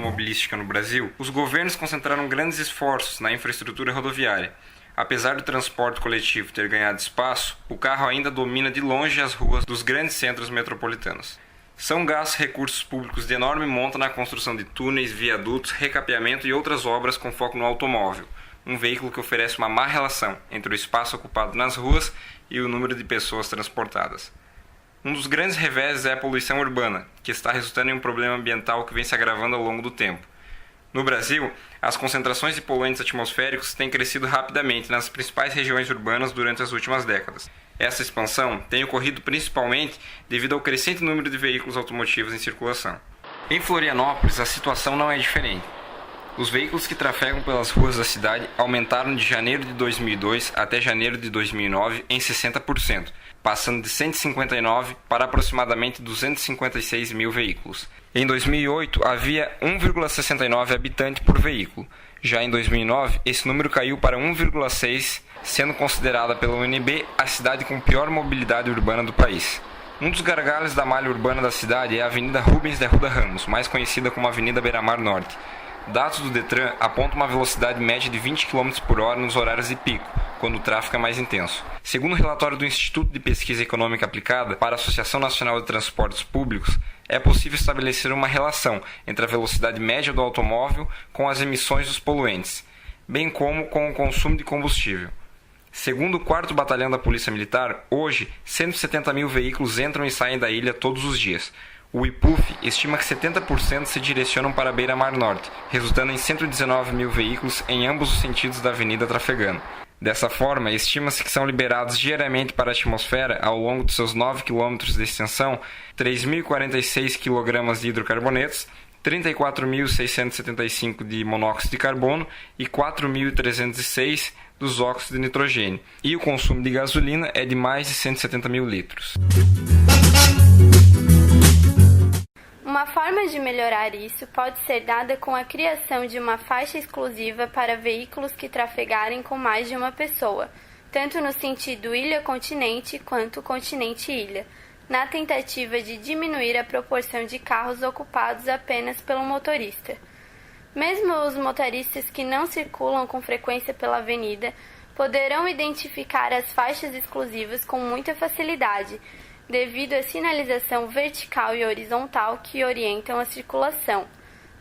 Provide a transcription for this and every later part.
automobilística no Brasil, os governos concentraram grandes esforços na infraestrutura rodoviária. Apesar do transporte coletivo ter ganhado espaço, o carro ainda domina de longe as ruas dos grandes centros metropolitanos. São gastos recursos públicos de enorme monta na construção de túneis, viadutos, recapeamento e outras obras com foco no automóvel, um veículo que oferece uma má relação entre o espaço ocupado nas ruas e o número de pessoas transportadas. Um dos grandes reveses é a poluição urbana, que está resultando em um problema ambiental que vem se agravando ao longo do tempo. No Brasil, as concentrações de poluentes atmosféricos têm crescido rapidamente nas principais regiões urbanas durante as últimas décadas. Essa expansão tem ocorrido principalmente devido ao crescente número de veículos automotivos em circulação. Em Florianópolis, a situação não é diferente. Os veículos que trafegam pelas ruas da cidade aumentaram de janeiro de 2002 até janeiro de 2009 em 60%, passando de 159 para aproximadamente 256 mil veículos. Em 2008, havia 1,69 habitante por veículo. Já em 2009, esse número caiu para 1,6, sendo considerada pela UNB a cidade com pior mobilidade urbana do país. Um dos gargalos da malha urbana da cidade é a Avenida Rubens de Arruda Ramos, mais conhecida como Avenida Beira-Mar Norte. Dados do Detran apontam uma velocidade média de 20 km por hora nos horários de pico, quando o tráfego é mais intenso. Segundo o relatório do Instituto de Pesquisa Econômica Aplicada para a Associação Nacional de Transportes Públicos, é possível estabelecer uma relação entre a velocidade média do automóvel com as emissões dos poluentes, bem como com o consumo de combustível. Segundo o 4º Batalhão da Polícia Militar, hoje, 170 mil veículos entram e saem da ilha todos os dias. O IPUF estima que 70% se direcionam para a Beira-Mar Norte, resultando em 119 mil veículos em ambos os sentidos da avenida trafegando. Dessa forma, estima-se que são liberados diariamente para a atmosfera, ao longo de seus 9 km de extensão, 3.046 kg de hidrocarbonetos, 34.675 de monóxido de carbono e 4.306 dos óxidos de nitrogênio. E o consumo de gasolina é de mais de 170 mil litros. Uma forma de melhorar isso pode ser dada com a criação de uma faixa exclusiva para veículos que trafegarem com mais de uma pessoa, tanto no sentido ilha-continente quanto continente-ilha, na tentativa de diminuir a proporção de carros ocupados apenas pelo motorista. Mesmo os motoristas que não circulam com frequência pela avenida poderão identificar as faixas exclusivas com muita facilidade, devido à sinalização vertical e horizontal que orientam a circulação.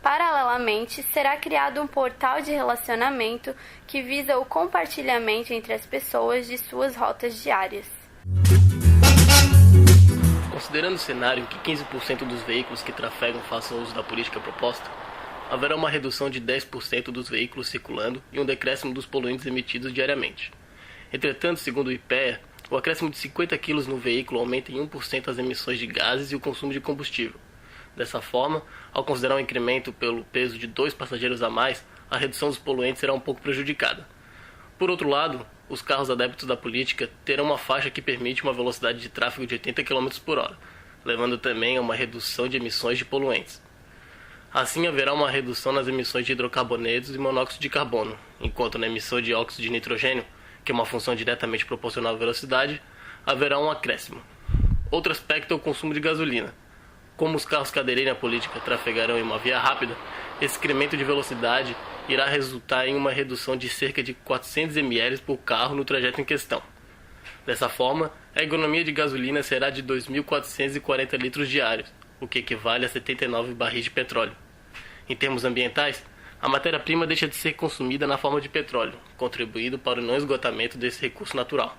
Paralelamente, será criado um portal de relacionamento que visa o compartilhamento entre as pessoas de suas rotas diárias. Considerando o cenário em que 15% dos veículos que trafegam façam uso da política proposta, haverá uma redução de 10% dos veículos circulando e um decréscimo dos poluentes emitidos diariamente. Entretanto, segundo o IPEA, o acréscimo de 50 kg no veículo aumenta em 1% as emissões de gases e o consumo de combustível. Dessa forma, ao considerar um incremento pelo peso de 2 passageiros a mais, a redução dos poluentes será um pouco prejudicada. Por outro lado, os carros adeptos da política terão uma faixa que permite uma velocidade de tráfego de 80 km por hora, levando também a uma redução de emissões de poluentes. Assim, haverá uma redução nas emissões de hidrocarbonetos e monóxido de carbono, enquanto na emissão de óxido de nitrogênio, que é uma função diretamente proporcional à velocidade, haverá um acréscimo. Outro aspecto é o consumo de gasolina. Como os carros que aderirem à política trafegarão em uma via rápida, esse incremento de velocidade irá resultar em uma redução de cerca de 400 ml por carro no trajeto em questão. Dessa forma, a economia de gasolina será de 2.440 litros diários, o que equivale a 79 barris de petróleo. Em termos ambientais, a matéria-prima deixa de ser consumida na forma de petróleo, contribuindo para o não esgotamento desse recurso natural.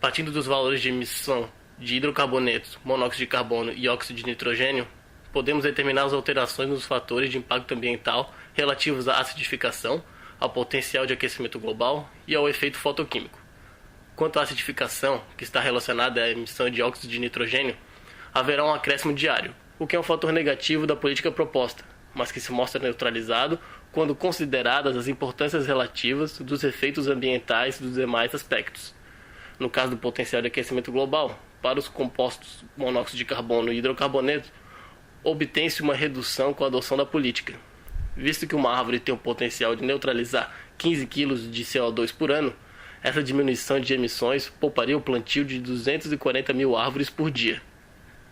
Partindo dos valores de emissão de hidrocarbonetos, monóxido de carbono e óxido de nitrogênio, podemos determinar as alterações nos fatores de impacto ambiental relativos à acidificação, ao potencial de aquecimento global e ao efeito fotoquímico. Quanto à acidificação, que está relacionada à emissão de óxido de nitrogênio, haverá um acréscimo diário, o que é um fator negativo da política proposta, mas que se mostra neutralizado quando consideradas as importâncias relativas dos efeitos ambientais dos demais aspectos. No caso do potencial de aquecimento global, para os compostos monóxido de carbono e hidrocarbonetos, obtém-se uma redução com a adoção da política. Visto que uma árvore tem o potencial de neutralizar 15 kg de CO2 por ano, essa diminuição de emissões pouparia o plantio de 240 mil árvores por dia.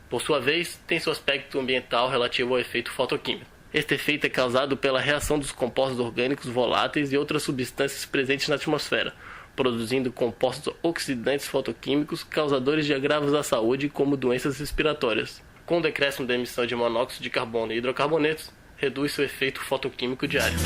Por sua vez, tem seu aspecto ambiental relativo ao efeito fotoquímico. Este efeito é causado pela reação dos compostos orgânicos voláteis e outras substâncias presentes na atmosfera, produzindo compostos oxidantes fotoquímicos causadores de agravos à saúde, como doenças respiratórias. Com o decréscimo da emissão de monóxido de carbono e hidrocarbonetos, reduz seu efeito fotoquímico diário.